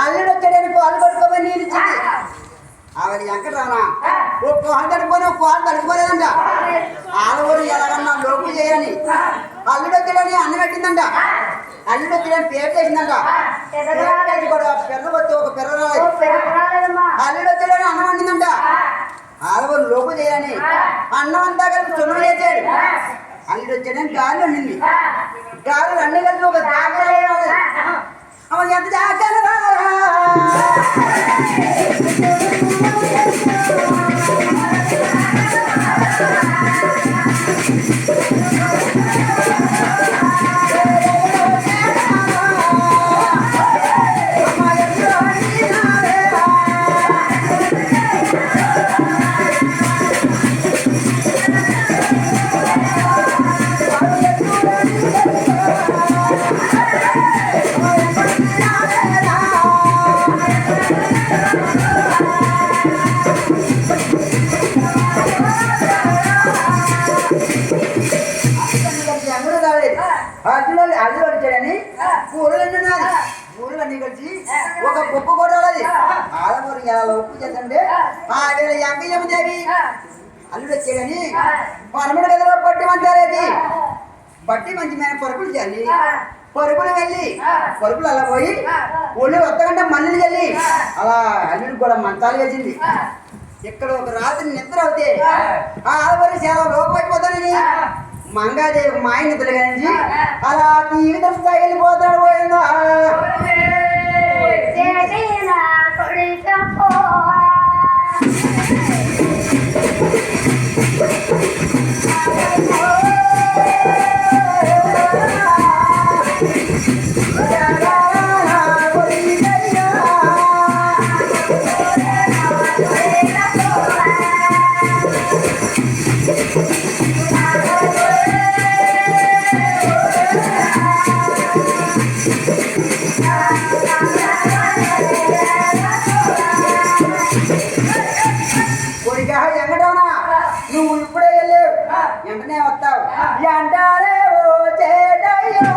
అల్లుడు వచ్చాడని పాలు పట్టుకోమని నీళ్ళు ఇచ్చింది. ఆవిడ వెంకటరామా ఓ పాలు తడుపుకొని ఒక పాలు తడుపుకోలేదంట. ఆడవారు ఎలాగన్నా లోపు చేయని అల్లుడు వచ్చాడని అన్నం పెట్టిందంట. అల్లుడు వచ్చాడని పేరు చేసిందంట. పిల్ల వచ్చి ఒక పిల్ల రాలేదు. అల్లుడు వచ్చాడని అన్నం వండిందంట. ఆడవారు లోపు చేయని అన్నం అంతా కలిపి చున్నం చేశాడు. అల్లుడు వచ్చాడని గాలి వండింది. గాలి అన్నీ కలిపి ఒక దాకా ఎంత జాగ్రత్త అల్లుడు వచ్చాడని ఊరులన్నీ కలిసి ఒక గొప్ప కొట్టాలి. ఆడమూరు ఎలా ఉప్పు చేద్దంటే ఎంకయ్యదేవి అల్లుడు వచ్చాడని పరమడు గదిలో పట్టి మంచారేది బట్టి మంచి మీద పరుపులు చల్లి పరుపులు వెళ్ళి పరుపులు అలా పోయి ఒళ్ళు వద్దకంటే మళ్ళీ చల్లి అలా అల్లుడు కూడా మంచాలు వేసింది. ఇక్కడ ఒక రాత్రి నిద్ర అవుతే ఆ ఆడవారు చాలా లోపైపోతానని మంగాదేవి మా ఆయన నిద్రగానించి అలా జీవితం వెళ్ళిపోతాడు. పోయిందో నువ్వు ఇప్పుడే వెళ్ళావు వెంటనే వస్తావు అంటారే ఓ చేటయ్యా